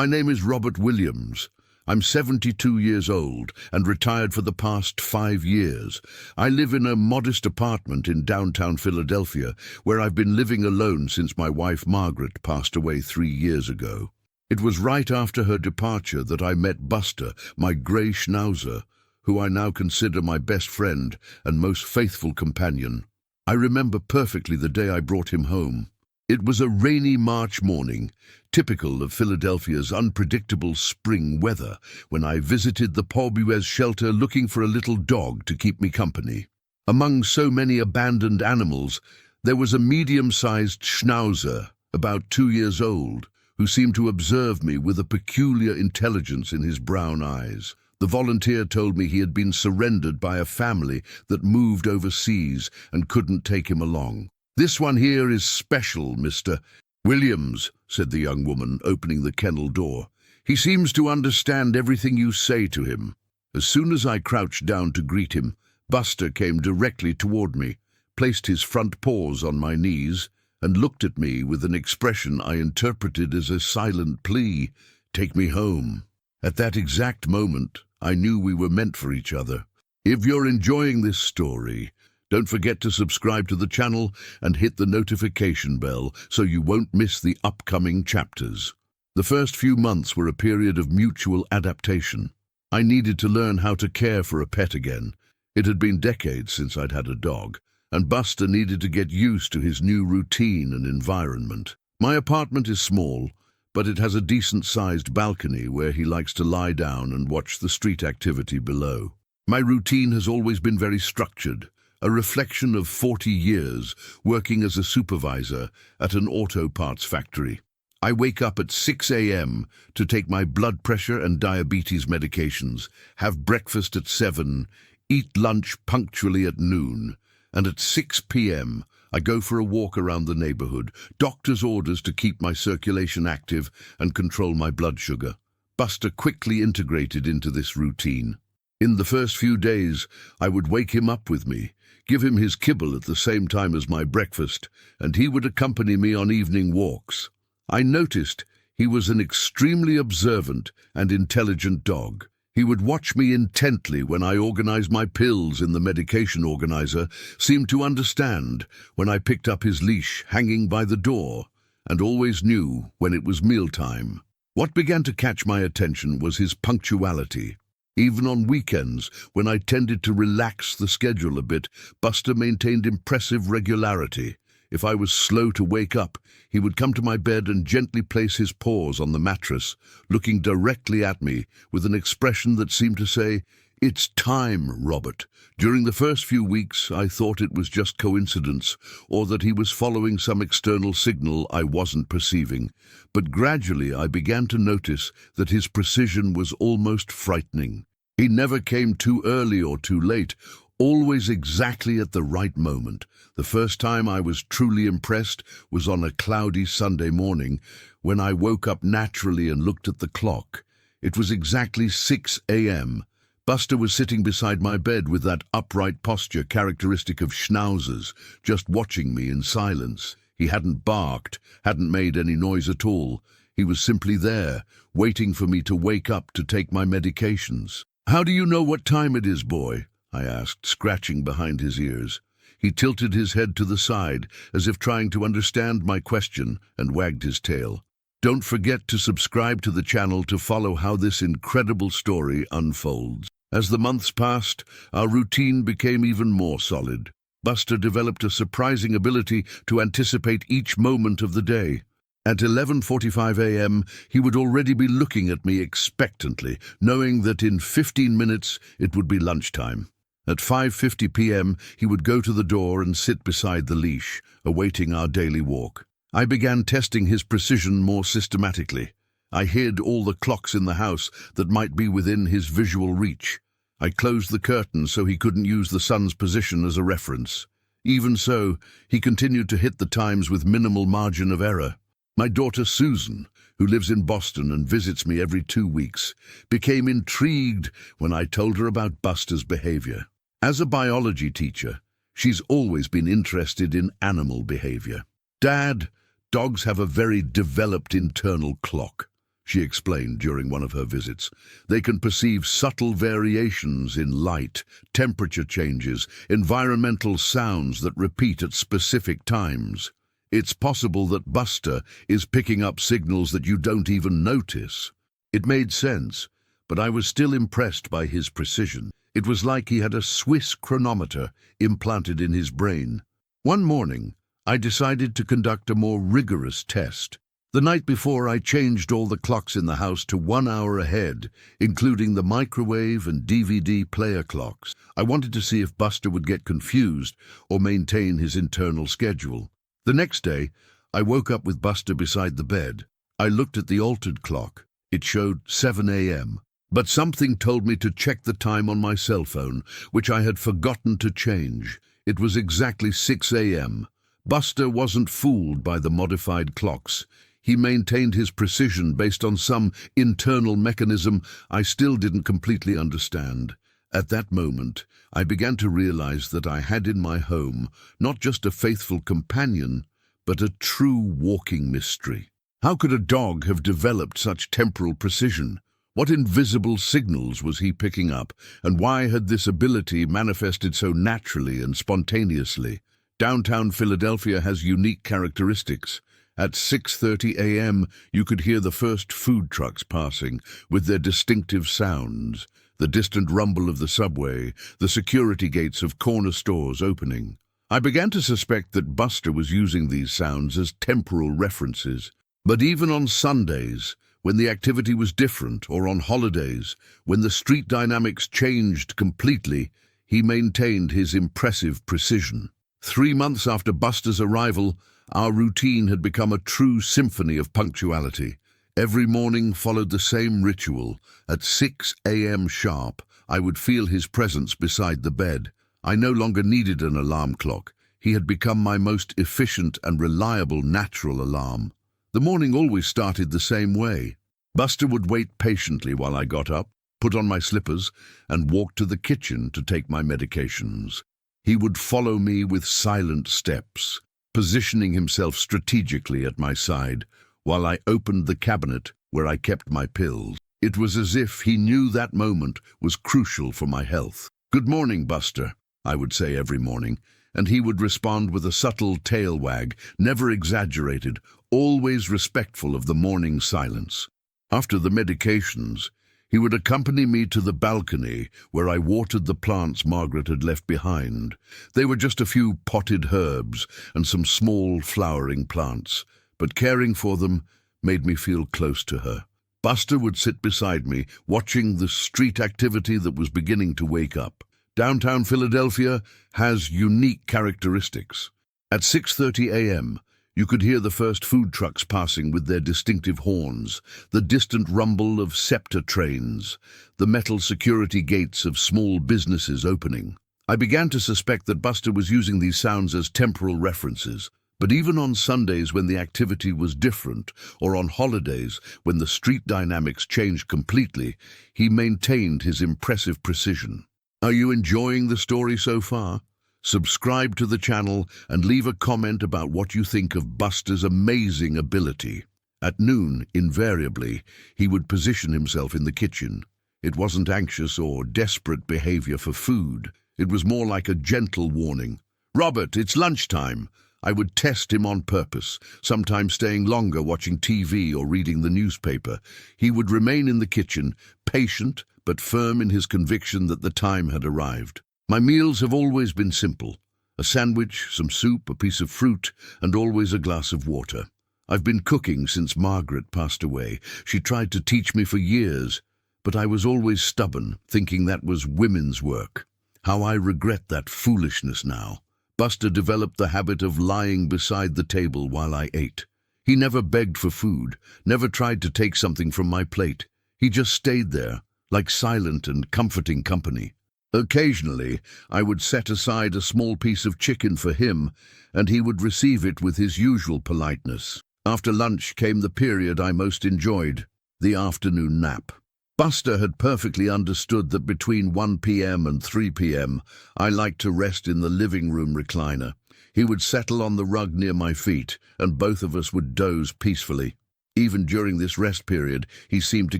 My name is Robert Williams. I'm 72 years old and retired for the past 5 years. I live in a modest apartment in downtown Philadelphia, where I've been living alone since my wife Margaret passed away 3 years ago. It was right after her departure that I met Buster, my grey schnauzer, who I now consider my best friend and most faithful companion. I remember perfectly the day I brought him home. It was a rainy March morning, typical of Philadelphia's unpredictable spring weather, when I visited the Paubuez shelter looking for a little dog to keep me company. Among so many abandoned animals, there was a medium-sized schnauzer, about 2 years old, who seemed to observe me with a peculiar intelligence in his brown eyes. The volunteer told me he had been surrendered by a family that moved overseas and couldn't take him along. "This one here is special, Mr. Williams," said the young woman, opening the kennel door. "He seems to understand everything you say to him." As soon as I crouched down to greet him, Buster came directly toward me, placed his front paws on my knees, and looked at me with an expression I interpreted as a silent plea, "Take me home." At that exact moment, I knew we were meant for each other. If you're enjoying this story, don't forget to subscribe to the channel and hit the notification bell so you won't miss the upcoming chapters. The first few months were a period of mutual adaptation. I needed to learn how to care for a pet again. It had been decades since I'd had a dog, and Buster needed to get used to his new routine and environment. My apartment is small, but it has a decent-sized balcony where he likes to lie down and watch the street activity below. My routine has always been very structured, a reflection of 40 years working as a supervisor at an auto parts factory. I wake up at 6 a.m. to take my blood pressure and diabetes medications, have breakfast at 7, eat lunch punctually at noon, and at 6 p.m. I go for a walk around the neighborhood, doctor's orders to keep my circulation active and control my blood sugar. Buster quickly integrated into this routine. In the first few days, I would wake him up with me, give him his kibble at the same time as my breakfast, and he would accompany me on evening walks. I noticed he was an extremely observant and intelligent dog. He would watch me intently when I organized my pills in the medication organizer, seemed to understand when I picked up his leash hanging by the door, and always knew when it was mealtime. What began to catch my attention was his punctuality. Even on weekends, when I tended to relax the schedule a bit, Buster maintained impressive regularity. If I was slow to wake up, he would come to my bed and gently place his paws on the mattress, looking directly at me with an expression that seemed to say, "It's time, Robert." During the first few weeks, I thought it was just coincidence, or that he was following some external signal I wasn't perceiving. But gradually I began to notice that his precision was almost frightening. He never came too early or too late, always exactly at the right moment. The first time I was truly impressed was on a cloudy Sunday morning, when I woke up naturally and looked at the clock. It was exactly 6 a.m. Buster was sitting beside my bed with that upright posture characteristic of schnauzers, just watching me in silence. He hadn't barked, hadn't made any noise at all. He was simply there, waiting for me to wake up to take my medications. "How do you know what time it is, boy?" I asked, scratching behind his ears. He tilted his head to the side, as if trying to understand my question, and wagged his tail. Don't forget to subscribe to the channel to follow how this incredible story unfolds. As the months passed, our routine became even more solid. Buster developed a surprising ability to anticipate each moment of the day. At 11:45 a.m., he would already be looking at me expectantly, knowing that in 15 minutes it would be lunchtime. At 5:50 p.m., he would go to the door and sit beside the leash, awaiting our daily walk. I began testing his precision more systematically. I hid all the clocks in the house that might be within his visual reach. I closed the curtains so he couldn't use the sun's position as a reference. Even so, he continued to hit the times with minimal margin of error. My daughter Susan, who lives in Boston and visits me every 2 weeks, became intrigued when I told her about Buster's behavior. As a biology teacher, she's always been interested in animal behavior. "Dad, dogs have a very developed internal clock," she explained during one of her visits. They can perceive subtle variations in light, temperature changes, environmental sounds that repeat at specific times. It's possible that Buster is picking up signals that you don't even notice. It made sense, but I was still impressed by his precision. It was like he had a Swiss chronometer implanted in his brain. One morning, I decided to conduct a more rigorous test. The night before, I changed all the clocks in the house to 1 hour ahead, including the microwave and DVD player clocks. I wanted to see if Buster would get confused or maintain his internal schedule. The next day, I woke up with Buster beside the bed. I looked at the altered clock. It showed 7 a.m. But something told me to check the time on my cell phone, which I had forgotten to change. It was exactly 6 a.m. Buster wasn't fooled by the modified clocks. He maintained his precision based on some internal mechanism I still didn't completely understand. At that moment, I began to realize that I had in my home not just a faithful companion, but a true walking mystery. How could a dog have developed such temporal precision? What invisible signals was he picking up, and why had this ability manifested so naturally and spontaneously? Downtown Philadelphia has unique characteristics. At 6:30 a.m., you could hear the first food trucks passing, with their distinctive sounds, the distant rumble of the subway, the security gates of corner stores opening. I began to suspect that Buster was using these sounds as temporal references. But even on Sundays, when the activity was different, or on holidays, when the street dynamics changed completely, he maintained his impressive precision. 3 months after Buster's arrival, our routine had become a true symphony of punctuality. Every morning followed the same ritual. At 6 a.m. sharp, I would feel his presence beside the bed. I no longer needed an alarm clock. He had become my most efficient and reliable natural alarm. The morning always started the same way. Buster would wait patiently while I got up, put on my slippers, and walk to the kitchen to take my medications. He would follow me with silent steps, positioning himself strategically at my side, while I opened the cabinet where I kept my pills. It was as if he knew that moment was crucial for my health. "Good morning, Buster," I would say every morning, and he would respond with a subtle tail wag, never exaggerated, always respectful of the morning silence. After the medications, he would accompany me to the balcony where I watered the plants Margaret had left behind. They were just a few potted herbs and some small flowering plants, but caring for them made me feel close to her. Buster would sit beside me, watching the street activity that was beginning to wake up. Downtown Philadelphia has unique characteristics. At 6:30 a.m., you could hear the first food trucks passing with their distinctive horns, the distant rumble of SEPTA trains, the metal security gates of small businesses opening. I began to suspect that Buster was using these sounds as temporal references. But even on Sundays when the activity was different, or on holidays when the street dynamics changed completely, he maintained his impressive precision. Are you enjoying the story so far? Subscribe to the channel and leave a comment about what you think of Buster's amazing ability. At noon, invariably, he would position himself in the kitchen. It wasn't anxious or desperate behavior for food. It was more like a gentle warning. "Robert, it's lunchtime." I would test him on purpose, sometimes staying longer watching TV or reading the newspaper. He would remain in the kitchen, patient but firm in his conviction that the time had arrived. My meals have always been simple: a sandwich, some soup, a piece of fruit, and always a glass of water. I've been cooking since Margaret passed away. She tried to teach me for years, but I was always stubborn, thinking that was women's work. How I regret that foolishness now. Buster developed the habit of lying beside the table while I ate. He never begged for food, never tried to take something from my plate. He just stayed there, like silent and comforting company. Occasionally, I would set aside a small piece of chicken for him, and he would receive it with his usual politeness. After lunch came the period I most enjoyed, the afternoon nap. Buster had perfectly understood that between 1 p.m. and 3 p.m. I liked to rest in the living room recliner. He would settle on the rug near my feet, and both of us would doze peacefully. Even during this rest period, he seemed to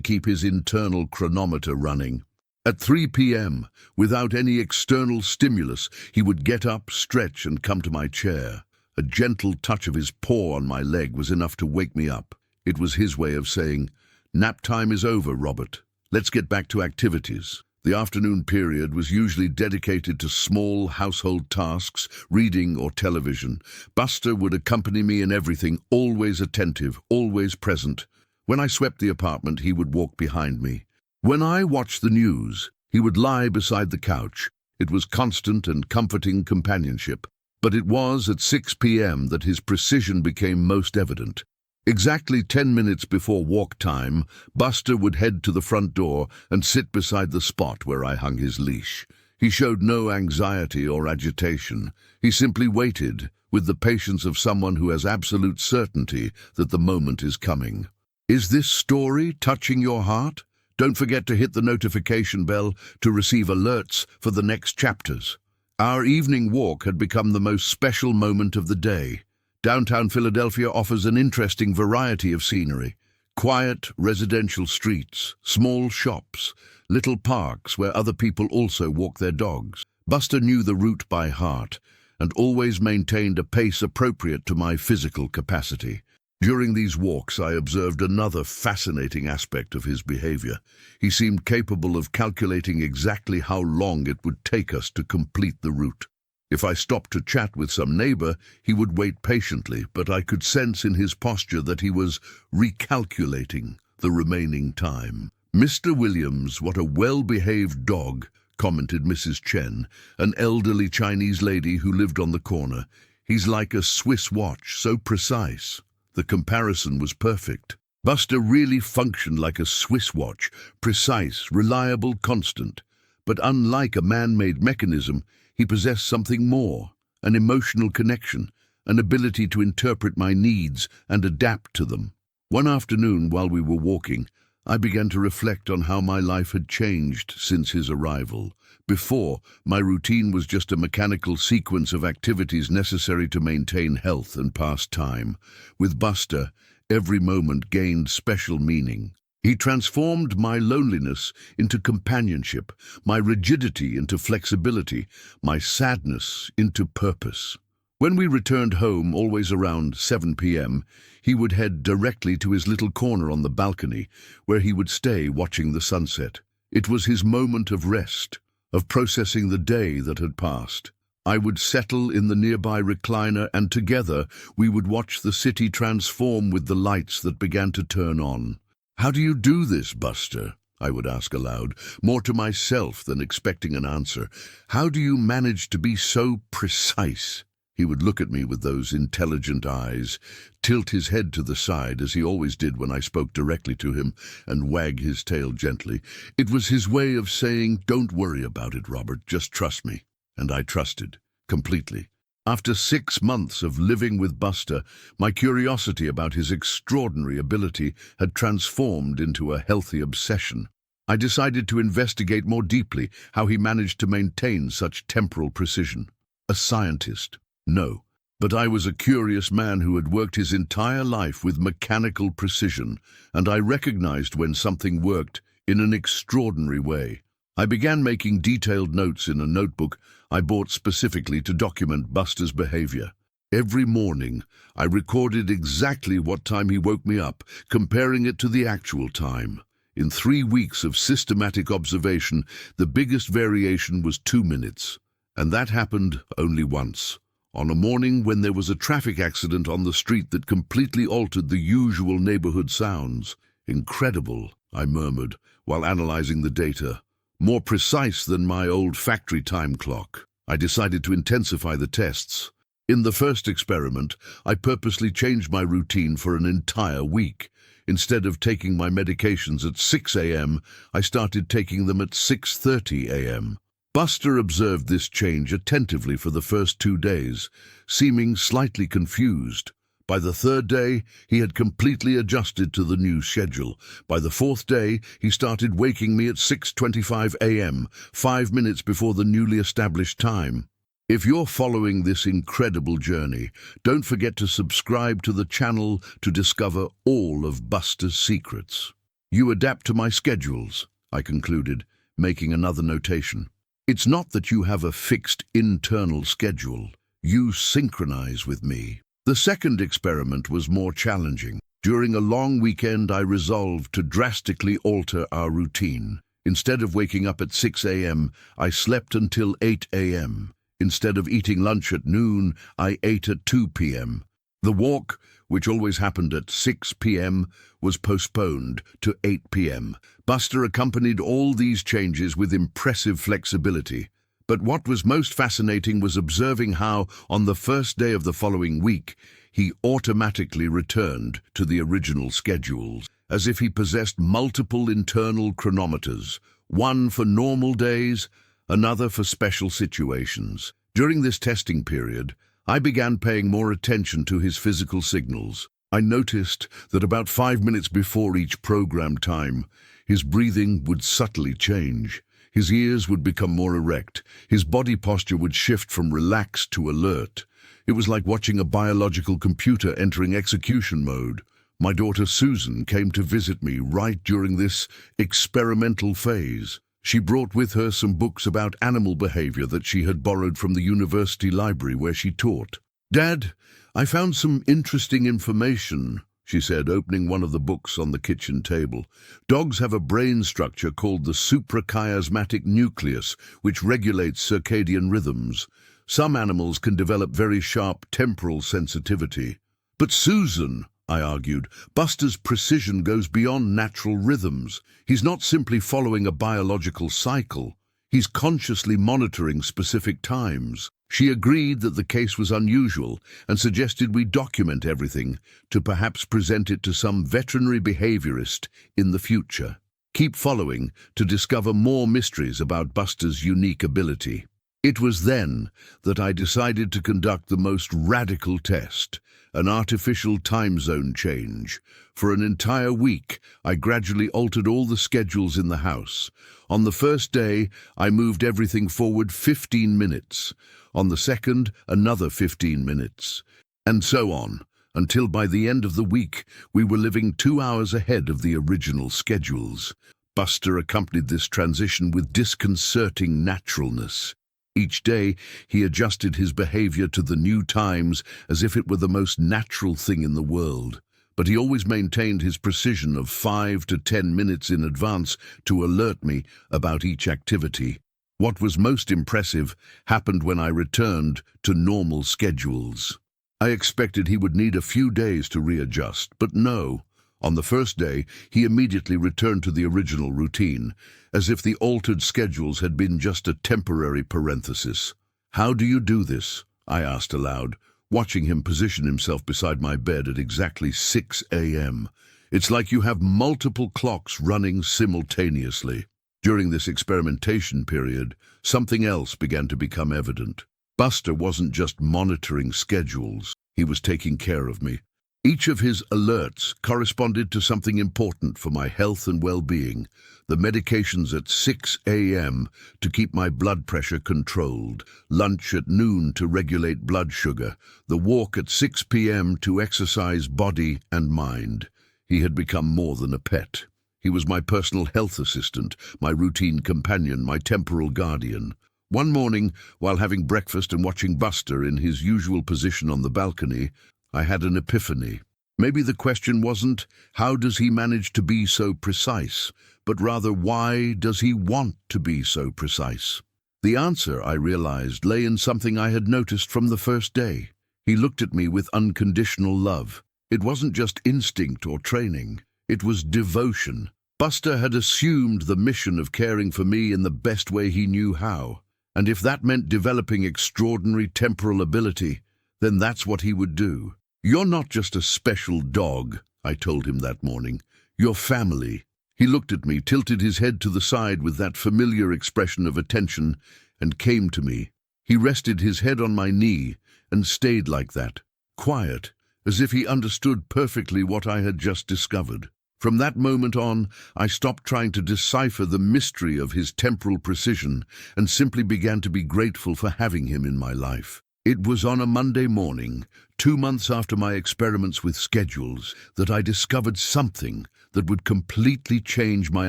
keep his internal chronometer running. At 3 p.m., without any external stimulus, he would get up, stretch, and come to my chair. A gentle touch of his paw on my leg was enough to wake me up. It was his way of saying, "Nap time is over, Robert. Let's get back to activities." The afternoon period was usually dedicated to small household tasks, reading or television. Buster would accompany me in everything, always attentive, always present. When I swept the apartment, he would walk behind me. When I watched the news, he would lie beside the couch. It was constant and comforting companionship. But it was at 6 p.m. that his precision became most evident. Exactly 10 minutes before walk time, Buster would head to the front door and sit beside the spot where I hung his leash. He showed no anxiety or agitation. He simply waited, with the patience of someone who has absolute certainty that the moment is coming. Is this story touching your heart? Don't forget to hit the notification bell to receive alerts for the next chapters. Our evening walk had become the most special moment of the day. Downtown Philadelphia offers an interesting variety of scenery. Quiet residential streets, small shops, little parks where other people also walk their dogs. Buster knew the route by heart and always maintained a pace appropriate to my physical capacity. During these walks, I observed another fascinating aspect of his behavior. He seemed capable of calculating exactly how long it would take us to complete the route. If I stopped to chat with some neighbor, he would wait patiently, but I could sense in his posture that he was recalculating the remaining time. "Mr. Williams, what a well-behaved dog," commented Mrs. Chen, an elderly Chinese lady who lived on the corner. "He's like a Swiss watch, so precise." The comparison was perfect. Buster really functioned like a Swiss watch, precise, reliable, constant. But unlike a man-made mechanism, he possessed something more, an emotional connection, an ability to interpret my needs and adapt to them. One afternoon, while we were walking, I began to reflect on how my life had changed since his arrival. Before, my routine was just a mechanical sequence of activities necessary to maintain health and pass time. With Buster, every moment gained special meaning. He transformed my loneliness into companionship, my rigidity into flexibility, my sadness into purpose. When we returned home, always around 7 p.m., he would head directly to his little corner on the balcony, where he would stay watching the sunset. It was his moment of rest, of processing the day that had passed. I would settle in the nearby recliner, and together we would watch the city transform with the lights that began to turn on. "How do you do this, Buster?" I would ask aloud, more to myself than expecting an answer. "How do you manage to be so precise?" He would look at me with those intelligent eyes, tilt his head to the side, as he always did when I spoke directly to him, and wag his tail gently. It was his way of saying, "Don't worry about it, Robert, just trust me." And I trusted, completely. After 6 months of living with Buster, my curiosity about his extraordinary ability had transformed into a healthy obsession. I decided to investigate more deeply how he managed to maintain such temporal precision. A scientist? No. But I was a curious man who had worked his entire life with mechanical precision, and I recognized when something worked in an extraordinary way. I began making detailed notes in a notebook I bought specifically to document Buster's behavior. Every morning, I recorded exactly what time he woke me up, comparing it to the actual time. In 3 weeks of systematic observation, the biggest variation was 2 minutes, and that happened only once. On a morning when there was a traffic accident on the street that completely altered the usual neighborhood sounds. "Incredible," I murmured, while analyzing the data. "More precise than my old factory time clock." I decided to intensify the tests. In the first experiment, I purposely changed my routine for an entire week. Instead of taking my medications at 6 a.m., I started taking them at 6:30 a.m. Buster observed this change attentively for the first 2 days, seeming slightly confused. By the 3rd day, he had completely adjusted to the new schedule. By the 4th day, he started waking me at 6:25 a.m., 5 minutes before the newly established time. If you're following this incredible journey, don't forget to subscribe to the channel to discover all of Buster's secrets. You adapt to my schedules, I concluded, making another notation. It's not that you have a fixed internal schedule. You synchronize with me. The second experiment was more challenging. During a long weekend, I resolved to drastically alter our routine. Instead of waking up at 6 a.m., I slept until 8 a.m. Instead of eating lunch at noon, I ate at 2 p.m. The walk, which always happened at 6 p.m., was postponed to 8 p.m. Buster accompanied all these changes with impressive flexibility. But what was most fascinating was observing how, on the first day of the following week, he automatically returned to the original schedules, as if he possessed multiple internal chronometers, one for normal days, another for special situations. During this testing period, I began paying more attention to his physical signals. I noticed that about 5 minutes before each program time, his breathing would subtly change. His ears would become more erect. His body posture would shift from relaxed to alert. It was like watching a biological computer entering execution mode. My daughter Susan came to visit me right during this experimental phase. She brought with her some books about animal behavior that she had borrowed from the university library where she taught. "Dad, I found some interesting information," she said, opening one of the books on the kitchen table. "Dogs have a brain structure called the suprachiasmatic nucleus, which regulates circadian rhythms. Some animals can develop very sharp temporal sensitivity." "But Susan," I argued, "Buster's precision goes beyond natural rhythms. He's not simply following a biological cycle. He's consciously monitoring specific times." She agreed that the case was unusual and suggested we document everything to perhaps present it to some veterinary behaviorist in the future. Keep following to discover more mysteries about Buster's unique ability. It was then that I decided to conduct the most radical test, an artificial time zone change. For an entire week, I gradually altered all the schedules in the house. On the first day, I moved everything forward 15 minutes. On the second, another 15 minutes. And so on, until by the end of the week, we were living 2 hours ahead of the original schedules. Buster accompanied this transition with disconcerting naturalness. Each day, he adjusted his behavior to the new times as if it were the most natural thing in the world. But he always maintained his precision of 5 to 10 minutes in advance to alert me about each activity. What was most impressive happened when I returned to normal schedules. I expected he would need a few days to readjust, but no. On the first day, he immediately returned to the original routine, as if the altered schedules had been just a temporary parenthesis. "How do you do this?" I asked aloud, watching him position himself beside my bed at exactly 6 a.m. "It's like you have multiple clocks running simultaneously." During this experimentation period, something else began to become evident. Buster wasn't just monitoring schedules, he was taking care of me. Each of his alerts corresponded to something important for my health and well-being. The medications at 6 a.m. to keep my blood pressure controlled, lunch at noon to regulate blood sugar, the walk at 6 p.m. to exercise body and mind. He had become more than a pet. He was my personal health assistant, my routine companion, my temporal guardian. One morning, while having breakfast and watching Buster in his usual position on the balcony, I had an epiphany. Maybe the question wasn't, how does he manage to be so precise, but rather, why does he want to be so precise? The answer, I realized, lay in something I had noticed from the first day. He looked at me with unconditional love. It wasn't just instinct or training. It was devotion. Buster had assumed the mission of caring for me in the best way he knew how. And if that meant developing extraordinary temporal ability, then that's what he would do. "You're not just a special dog," I told him that morning. "You're family." He looked at me, tilted his head to the side with that familiar expression of attention, and came to me. He rested his head on my knee and stayed like that, quiet, as if he understood perfectly what I had just discovered. From that moment on, I stopped trying to decipher the mystery of his temporal precision and simply began to be grateful for having him in my life. It was on a Monday morning, 2 months after my experiments with schedules, that I discovered something that would completely change my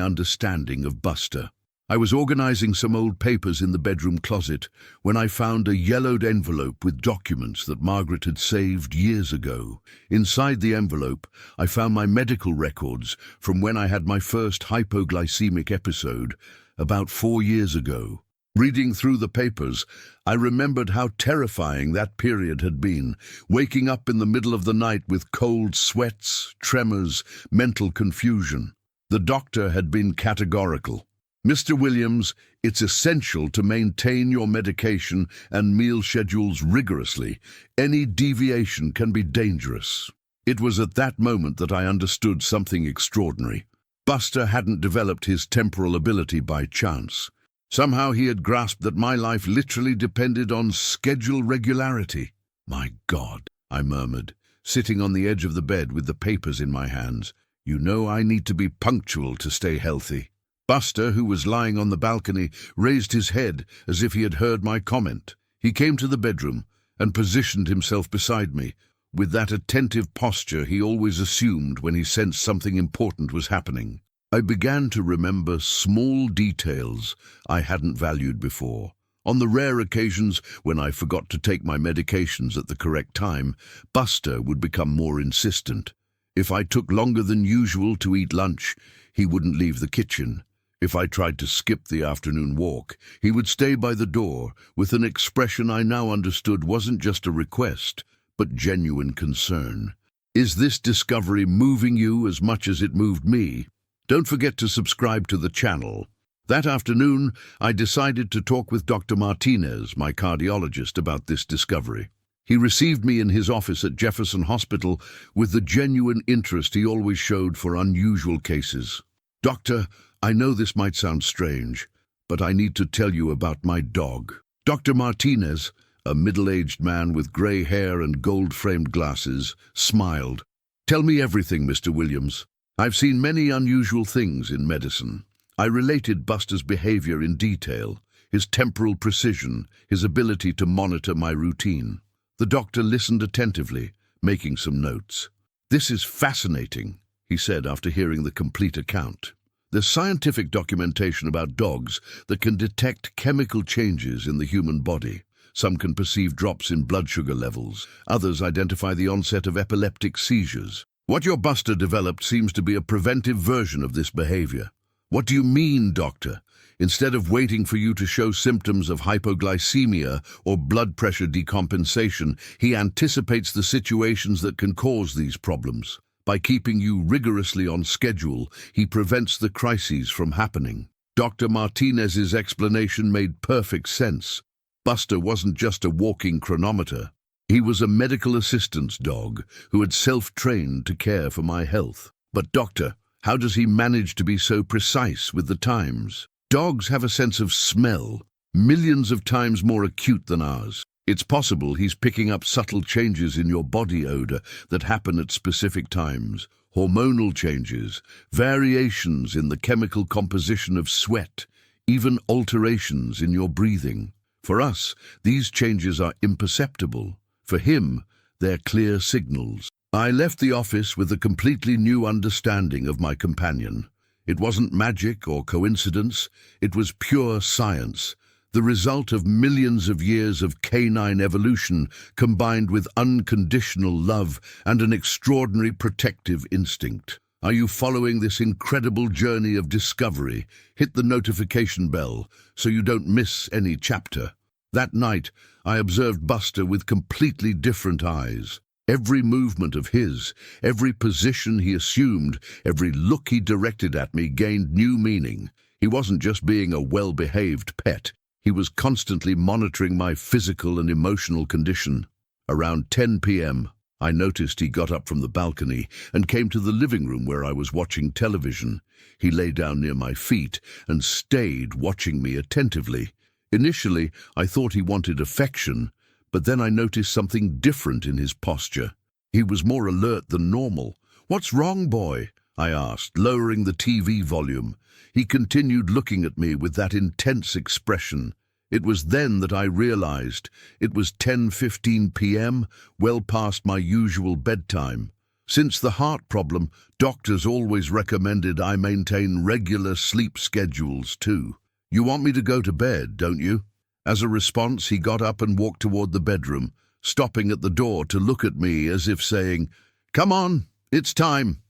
understanding of Buster. I was organizing some old papers in the bedroom closet when I found a yellowed envelope with documents that Margaret had saved years ago. Inside the envelope, I found my medical records from when I had my first hypoglycemic episode about 4 years ago. Reading through the papers, I remembered how terrifying that period had been, waking up in the middle of the night with cold sweats, tremors, mental confusion. The doctor had been categorical. "Mr. Williams, it's essential to maintain your medication and meal schedules rigorously. Any deviation can be dangerous." It was at that moment that I understood something extraordinary. Buster hadn't developed his temporal ability by chance. Somehow he had grasped that my life literally depended on schedule regularity. "My God," I murmured, sitting on the edge of the bed with the papers in my hands. "You know I need to be punctual to stay healthy." Buster, who was lying on the balcony, raised his head as if he had heard my comment. He came to the bedroom and positioned himself beside me, with that attentive posture he always assumed when he sensed something important was happening. I began to remember small details I hadn't valued before. On the rare occasions when I forgot to take my medications at the correct time, Buster would become more insistent. If I took longer than usual to eat lunch, he wouldn't leave the kitchen. If I tried to skip the afternoon walk, he would stay by the door with an expression I now understood wasn't just a request, but genuine concern. Is this discovery moving you as much as it moved me? Don't forget to subscribe to the channel. That afternoon, I decided to talk with Dr. Martinez, my cardiologist, about this discovery. He received me in his office at Jefferson Hospital with the genuine interest he always showed for unusual cases. "Doctor, I know this might sound strange, but I need to tell you about my dog." Dr. Martinez, a middle-aged man with gray hair and gold-framed glasses, smiled. "Tell me everything, Mr. Williams. I've seen many unusual things in medicine." I related Buster's behavior in detail, his temporal precision, his ability to monitor my routine. The doctor listened attentively, making some notes. "This is fascinating," he said after hearing the complete account. "There's scientific documentation about dogs that can detect chemical changes in the human body. Some can perceive drops in blood sugar levels. Others identify the onset of epileptic seizures. What your Buster developed seems to be a preventive version of this behavior." "What do you mean, doctor? Instead of waiting for you to show symptoms of hypoglycemia or blood pressure decompensation, he anticipates the situations that can cause these problems. By keeping you rigorously on schedule, he prevents the crises from happening." Dr. Martinez's explanation made perfect sense. Buster wasn't just a walking chronometer. He was a medical assistance dog who had self-trained to care for my health. "But doctor, how does he manage to be so precise with the times?" "Dogs have a sense of smell, millions of times more acute than ours. It's possible he's picking up subtle changes in your body odor that happen at specific times, hormonal changes, variations in the chemical composition of sweat, even alterations in your breathing. For us, these changes are imperceptible. For him, they're clear signals." I left the office with a completely new understanding of my companion. It wasn't magic or coincidence, it was pure science, the result of millions of years of canine evolution combined with unconditional love and an extraordinary protective instinct. Are you following this incredible journey of discovery? Hit the notification bell so you don't miss any chapter. That night, I observed Buster with completely different eyes. Every movement of his, every position he assumed, every look he directed at me gained new meaning. He wasn't just being a well-behaved pet. He was constantly monitoring my physical and emotional condition. Around 10 p.m., I noticed he got up from the balcony and came to the living room where I was watching television. He lay down near my feet and stayed watching me attentively. Initially, I thought he wanted affection, but then I noticed something different in his posture. He was more alert than normal. "What's wrong, boy?" I asked, lowering the TV volume. He continued looking at me with that intense expression. It was then that I realized it was 10:15 p.m., well past my usual bedtime. Since the heart problem, doctors always recommended I maintain regular sleep schedules too. "You want me to go to bed, don't you?" As a response, he got up and walked toward the bedroom, stopping at the door to look at me as if saying, "Come on, it's time."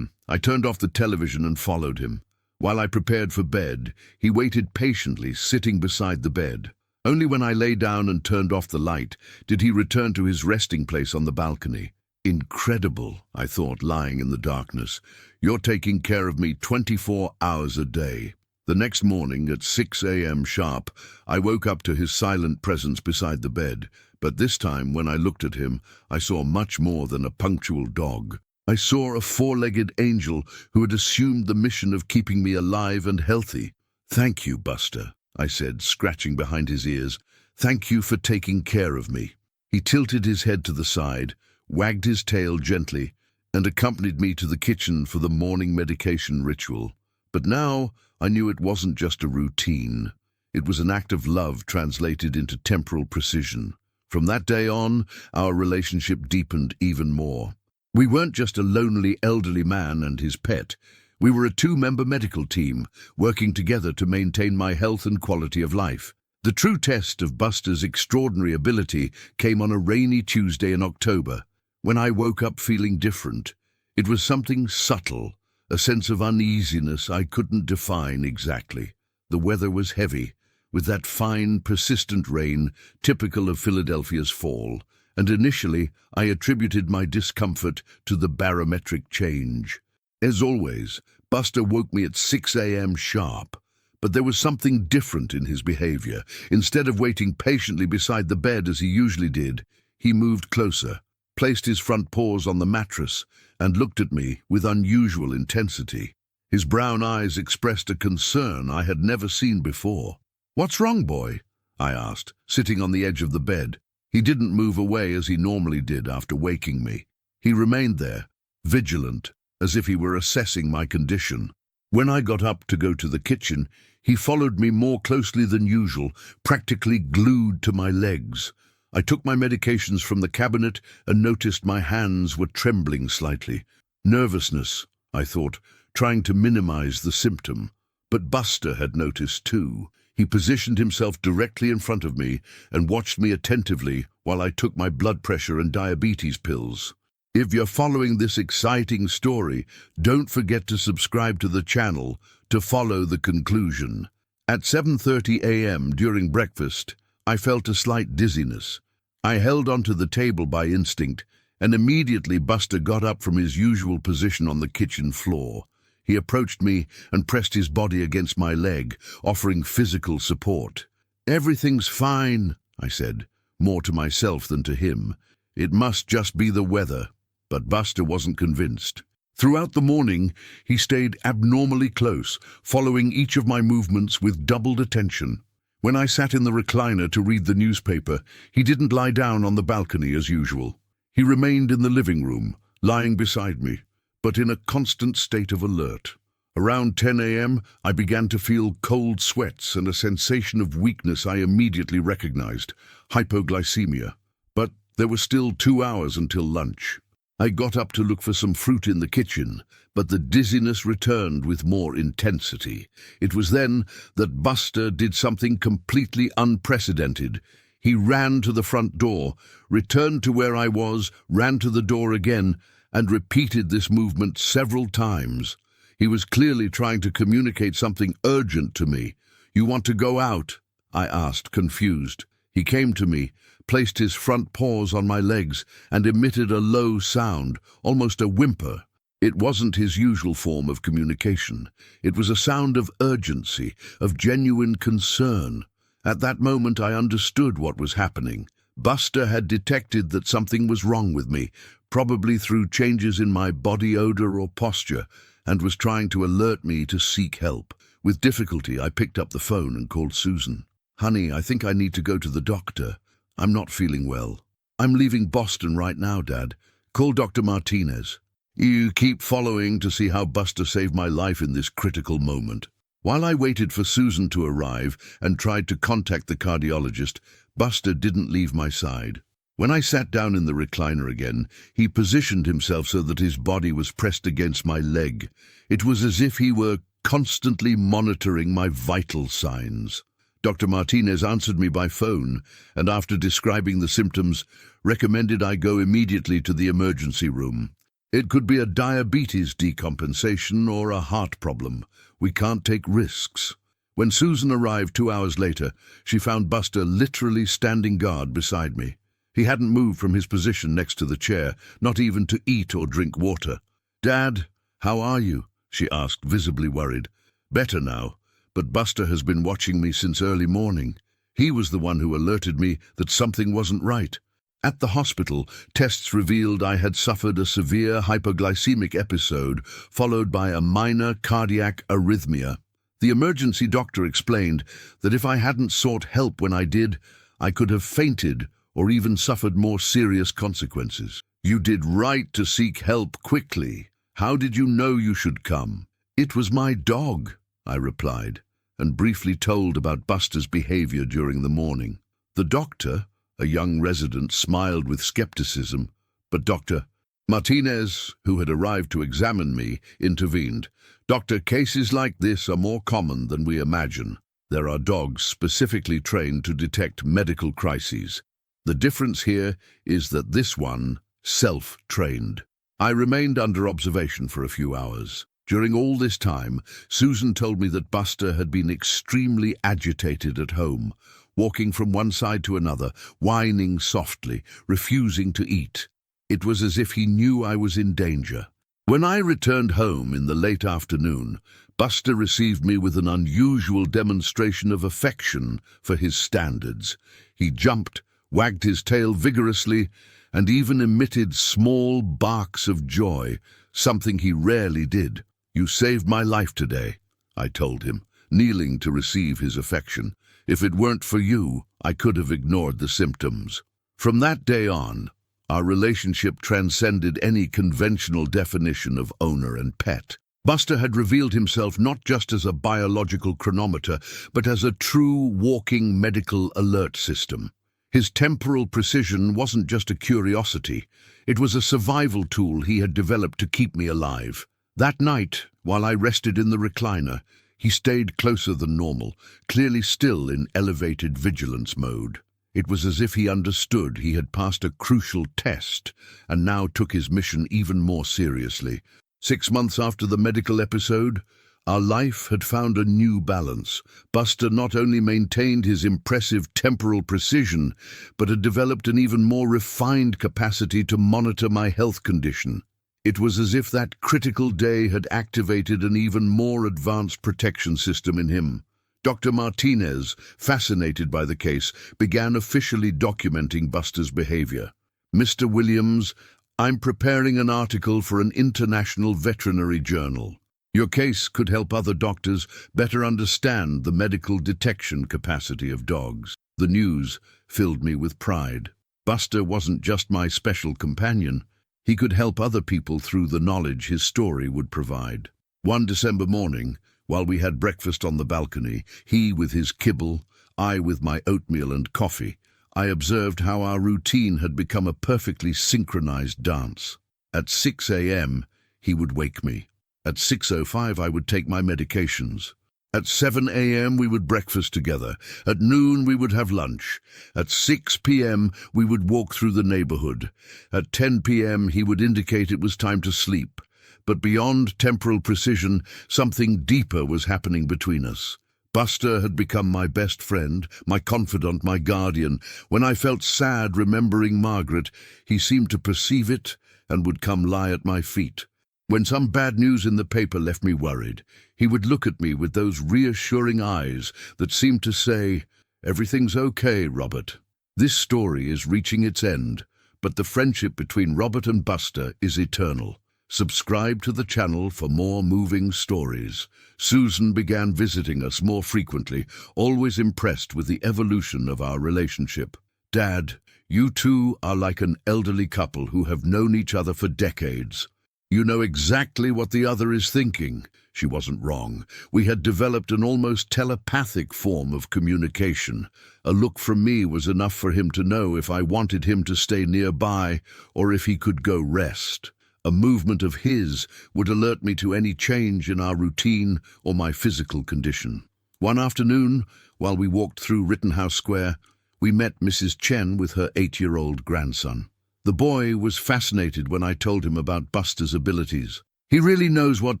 I turned off the television and followed him. While I prepared for bed, he waited patiently, sitting beside the bed. Only when I lay down and turned off the light did he return to his resting place on the balcony. "Incredible," I thought, lying in the darkness. "You're taking care of me 24 hours a day." The next morning at 6 a.m. sharp, I woke up to his silent presence beside the bed. But this time, when I looked at him, I saw much more than a punctual dog. I saw a four-legged angel who had assumed the mission of keeping me alive and healthy. "Thank you, Buster," I said, scratching behind his ears. "Thank you for taking care of me." He tilted his head to the side, wagged his tail gently, and accompanied me to the kitchen for the morning medication ritual. But now I knew it wasn't just a routine. It was an act of love translated into temporal precision. From that day on, our relationship deepened even more. We weren't just a lonely elderly man and his pet. We were a two-member medical team, working together to maintain my health and quality of life. The true test of Buster's extraordinary ability came on a rainy Tuesday in October, when I woke up feeling different. It was something subtle, a sense of uneasiness I couldn't define exactly. The weather was heavy, with that fine, persistent rain typical of Philadelphia's fall, and initially I attributed my discomfort to the barometric change. As always, Buster woke me at 6 a.m. sharp, but there was something different in his behavior. Instead of waiting patiently beside the bed as he usually did, he moved closer, placed his front paws on the mattress, and looked at me with unusual intensity. His brown eyes expressed a concern I had never seen before. "What's wrong, boy?" I asked, sitting on the edge of the bed. He didn't move away as he normally did after waking me. He remained there, vigilant, as if he were assessing my condition. When I got up to go to the kitchen, he followed me more closely than usual, practically glued to my legs. I took my medications from the cabinet and noticed my hands were trembling slightly. Nervousness, I thought, trying to minimize the symptom. But Buster had noticed too. He positioned himself directly in front of me and watched me attentively while I took my blood pressure and diabetes pills. If you're following this exciting story, don't forget to subscribe to the channel to follow the conclusion. At 7:30 a.m. during breakfast, I felt a slight dizziness. I held onto the table by instinct, and immediately Buster got up from his usual position on the kitchen floor. He approached me and pressed his body against my leg, offering physical support. "Everything's fine," I said, more to myself than to him. "It must just be the weather." But Buster wasn't convinced. Throughout the morning, he stayed abnormally close, following each of my movements with doubled attention. When I sat in the recliner to read the newspaper, he didn't lie down on the balcony as usual. He remained in the living room, lying beside me, but in a constant state of alert. Around 10 a.m., I began to feel cold sweats and a sensation of weakness I immediately recognized, hypoglycemia. But there were still 2 hours until lunch. I got up to look for some fruit in the kitchen, but the dizziness returned with more intensity. It was then that Buster did something completely unprecedented. He ran to the front door, returned to where I was, ran to the door again, and repeated this movement several times. He was clearly trying to communicate something urgent to me. "You want to go out?" I asked, confused. He came to me, placed his front paws on my legs, and emitted a low sound, almost a whimper. It wasn't his usual form of communication. It was a sound of urgency, of genuine concern. At that moment I understood what was happening. Buster had detected that something was wrong with me, probably through changes in my body odor or posture, and was trying to alert me to seek help. With difficulty, I picked up the phone and called Susan. "Honey, I think I need to go to the doctor. I'm not feeling well." "I'm leaving Boston right now, Dad. Call Dr. Martinez." You keep following to see how Buster saved my life in this critical moment. While I waited for Susan to arrive and tried to contact the cardiologist, Buster didn't leave my side. When I sat down in the recliner again, he positioned himself so that his body was pressed against my leg. It was as if he were constantly monitoring my vital signs. Dr. Martinez answered me by phone, and after describing the symptoms, recommended I go immediately to the emergency room. It could be a diabetes decompensation or a heart problem. We can't take risks. When Susan arrived 2 hours later, she found Buster literally standing guard beside me. He hadn't moved from his position next to the chair, not even to eat or drink water. "Dad, how are you?" she asked, visibly worried. "Better now, but Buster has been watching me since early morning. He was the one who alerted me that something wasn't right. At the hospital, tests revealed I had suffered a severe hypoglycemic episode followed by a minor cardiac arrhythmia. The emergency doctor explained that if I hadn't sought help when I did, I could have fainted or even suffered more serious consequences. You did right to seek help quickly. How did you know you should come?" "It was my dog," I replied, and briefly told about Buster's behavior during the morning. The doctor, a young resident, smiled with skepticism, but Dr. Martinez, who had arrived to examine me, intervened. "Doctor, cases like this are more common than we imagine. There are dogs specifically trained to detect medical crises. The difference here is that this one, self-trained." I remained under observation for a few hours. During all this time, Susan told me that Buster had been extremely agitated at home, walking from one side to another, whining softly, refusing to eat. It was as if he knew I was in danger. When I returned home in the late afternoon, Buster received me with an unusual demonstration of affection for his standards. He jumped, wagged his tail vigorously, and even emitted small barks of joy, something he rarely did. "You saved my life today," I told him, kneeling to receive his affection. "If it weren't for you, I could have ignored the symptoms." From that day on, our relationship transcended any conventional definition of owner and pet. Buster had revealed himself not just as a biological chronometer, but as a true walking medical alert system. His temporal precision wasn't just a curiosity, it was a survival tool he had developed to keep me alive. That night, while I rested in the recliner, he stayed closer than normal, clearly still in elevated vigilance mode. It was as if he understood he had passed a crucial test and now took his mission even more seriously. 6 months after the medical episode, our life had found a new balance. Buster not only maintained his impressive temporal precision, but had developed an even more refined capacity to monitor my health condition. It was as if that critical day had activated an even more advanced protection system in him. Dr. Martinez, fascinated by the case, began officially documenting Buster's behavior. "Mr. Williams, I'm preparing an article for an international veterinary journal. Your case could help other doctors better understand the medical detection capacity of dogs." The news filled me with pride. Buster wasn't just my special companion. He could help other people through the knowledge his story would provide. One December morning, while we had breakfast on the balcony, he with his kibble, I with my oatmeal and coffee, I observed how our routine had become a perfectly synchronized dance. At 6 a.m., he would wake me. At 6:05, I would take my medications. At 7 a.m., we would breakfast together. At noon, we would have lunch. At 6 p.m., we would walk through the neighborhood. At 10 p.m., he would indicate it was time to sleep. But beyond temporal precision, something deeper was happening between us. Buster had become my best friend, my confidant, my guardian. When I felt sad remembering Margaret, he seemed to perceive it and would come lie at my feet. When some bad news in the paper left me worried, he would look at me with those reassuring eyes that seemed to say, "Everything's okay, Robert." This story is reaching its end, but the friendship between Robert and Buster is eternal. Subscribe to the channel for more moving stories. Susan began visiting us more frequently, always impressed with the evolution of our relationship. "Dad, you two are like an elderly couple who have known each other for decades. You know exactly what the other is thinking. She wasn't wrong. We had developed an almost telepathic form of communication. A look from me was enough for him to know if I wanted him to stay nearby or if he could go rest. A movement of his would alert me to any change in our routine or my physical condition. One afternoon, while we walked through Rittenhouse Square, we met Mrs. Chen with her 8-year-old grandson. The boy was fascinated when I told him about Buster's abilities. "He really knows what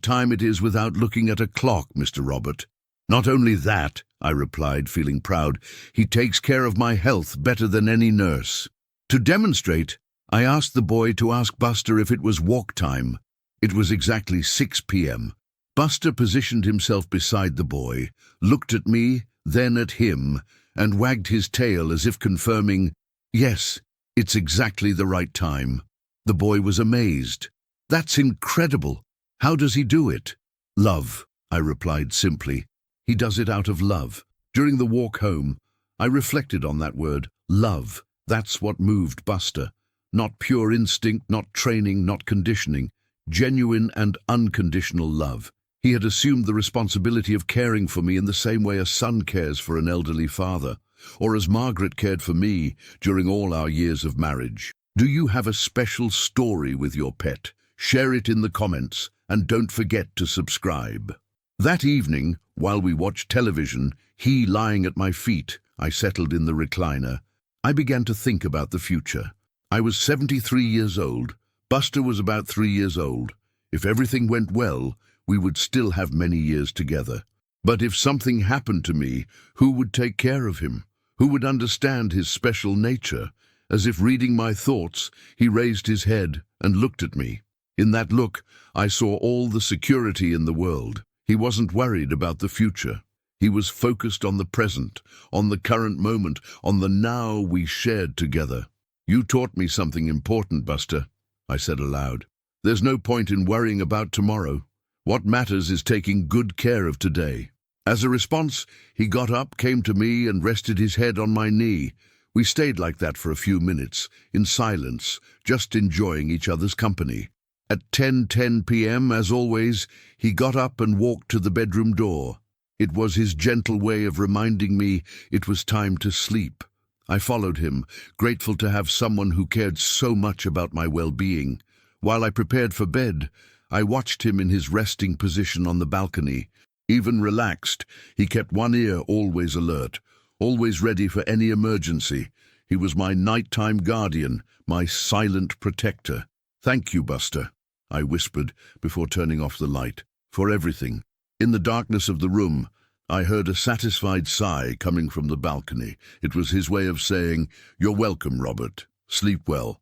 time it is without looking at a clock, Mr. Robert." "Not only that," I replied, feeling proud, "he takes care of my health better than any nurse." To demonstrate, I asked the boy to ask Buster if it was walk time. It was exactly 6 p.m. Buster positioned himself beside the boy, looked at me, then at him, and wagged his tail as if confirming, "Yes, it's exactly the right time." The boy was amazed. "That's incredible. How does he do it?" "Love," I replied simply. "He does it out of love." During the walk home, I reflected on that word, love. That's what moved Buster. Not pure instinct, not training, not conditioning. Genuine and unconditional love. He had assumed the responsibility of caring for me in the same way a son cares for an elderly father, or as Margaret cared for me during all our years of marriage. Do you have a special story with your pet? Share it in the comments, and don't forget to subscribe. That evening, while we watched television, he lying at my feet, I settled in the recliner. I began to think about the future. I was 73 years old. Buster was about 3 years old. If everything went well, we would still have many years together. But if something happened to me, who would take care of him? Who would understand his special nature? As if reading my thoughts, he raised his head and looked at me. In that look, I saw all the security in the world. He wasn't worried about the future. He was focused on the present, on the current moment, on the now we shared together. "You taught me something important, Buster," I said aloud. "There's no point in worrying about tomorrow. What matters is taking good care of today." As a response, he got up, came to me, and rested his head on my knee. We stayed like that for a few minutes, in silence, just enjoying each other's company. At 10:10 p.m., as always, he got up and walked to the bedroom door. It was his gentle way of reminding me it was time to sleep. I followed him, grateful to have someone who cared so much about my well-being. While I prepared for bed, I watched him in his resting position on the balcony. Even relaxed, he kept one ear always alert, always ready for any emergency. He was my nighttime guardian, my silent protector. "Thank you, Buster," I whispered before turning off the light, "for everything." In the darkness of the room, I heard a satisfied sigh coming from the balcony. It was his way of saying, "You're welcome, Robert. Sleep well."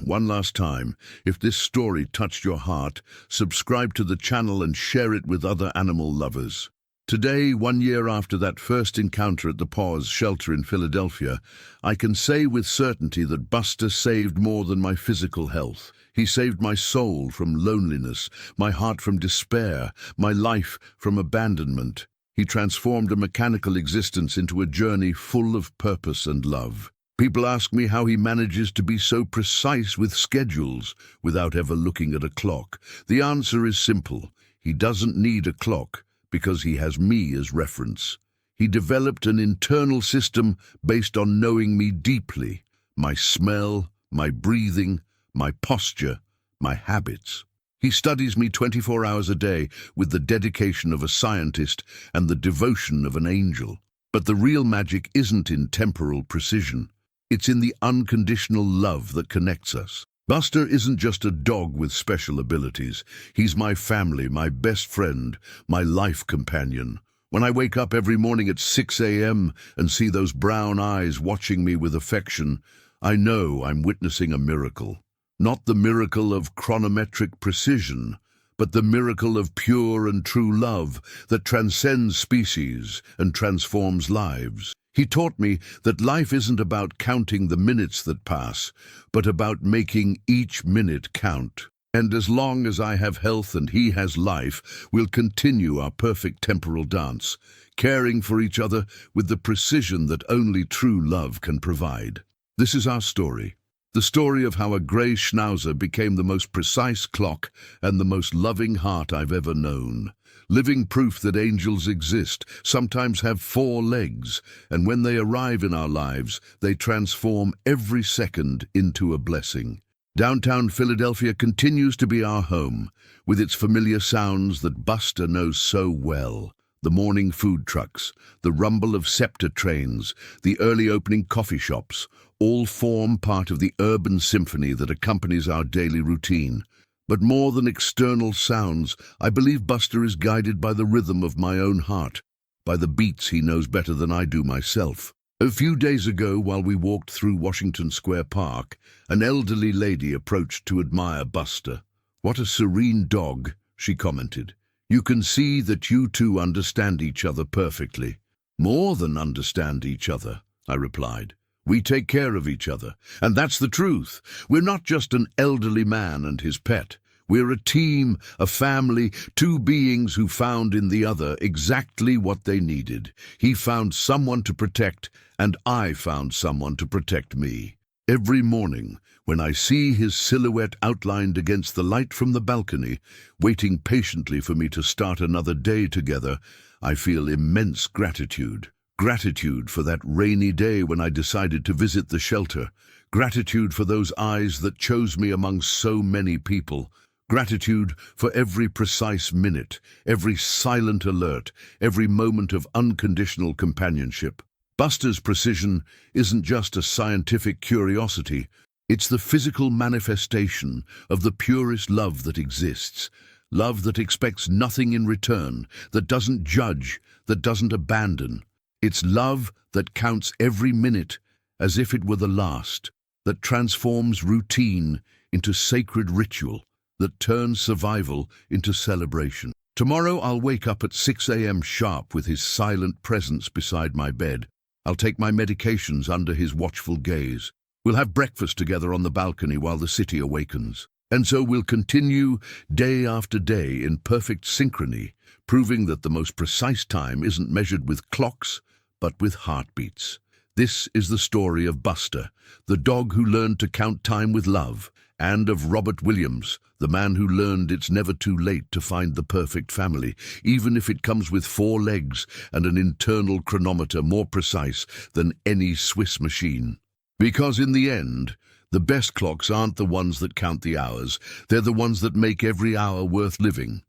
One last time, if this story touched your heart, subscribe to the channel and share it with other animal lovers. Today, 1 year after that first encounter at the Paws shelter in Philadelphia, I can say with certainty that Buster saved more than my physical health. He saved my soul from loneliness, my heart from despair, my life from abandonment. He transformed a mechanical existence into a journey full of purpose and love. People ask me how he manages to be so precise with schedules without ever looking at a clock. The answer is simple. He doesn't need a clock because he has me as reference. He developed an internal system based on knowing me deeply, my smell, my breathing, my posture, my habits. He studies me 24 hours a day with the dedication of a scientist and the devotion of an angel. But the real magic isn't in temporal precision. It's in the unconditional love that connects us. Buster isn't just a dog with special abilities. He's my family, my best friend, my life companion. When I wake up every morning at 6 a.m. and see those brown eyes watching me with affection, I know I'm witnessing a miracle. Not the miracle of chronometric precision, but the miracle of pure and true love that transcends species and transforms lives. He taught me that life isn't about counting the minutes that pass, but about making each minute count. And as long as I have health and he has life, we'll continue our perfect temporal dance, caring for each other with the precision that only true love can provide. This is our story. The story of how a grey Schnauzer became the most precise clock and the most loving heart I've ever known. Living proof that angels exist, sometimes have 4 legs, and when they arrive in our lives, they transform every second into a blessing. Downtown Philadelphia continues to be our home, with its familiar sounds that Buster knows so well. The morning food trucks, the rumble of SEPTA trains, the early opening coffee shops, all form part of the urban symphony that accompanies our daily routine. But more than external sounds, I believe Buster is guided by the rhythm of my own heart, by the beats he knows better than I do myself. A few days ago, while we walked through Washington Square Park, an elderly lady approached to admire Buster. "What a serene dog," she commented. "You can see that you two understand each other perfectly." "More than understand each other," I replied. "We take care of each other, and that's the truth. We're not just an elderly man and his pet. We're a team, a family, 2 beings who found in the other exactly what they needed. He found someone to protect, and I found someone to protect me. Every morning, when I see his silhouette outlined against the light from the balcony, waiting patiently for me to start another day together, I feel immense gratitude. Gratitude for that rainy day when I decided to visit the shelter. Gratitude for those eyes that chose me among so many people. Gratitude for every precise minute, every silent alert, every moment of unconditional companionship. Buster's precision isn't just a scientific curiosity. It's the physical manifestation of the purest love that exists. Love that expects nothing in return, that doesn't judge, that doesn't abandon. It's love that counts every minute as if it were the last, that transforms routine into sacred ritual, that turns survival into celebration. Tomorrow I'll wake up at 6 a.m. sharp with his silent presence beside my bed. I'll take my medications under his watchful gaze. We'll have breakfast together on the balcony while the city awakens. And so we'll continue day after day in perfect synchrony, proving that the most precise time isn't measured with clocks, but with heartbeats. This is the story of Buster, the dog who learned to count time with love, and of Robert Williams, the man who learned it's never too late to find the perfect family, even if it comes with 4 legs and an internal chronometer more precise than any Swiss machine. Because in the end, the best clocks aren't the ones that count the hours, they're the ones that make every hour worth living.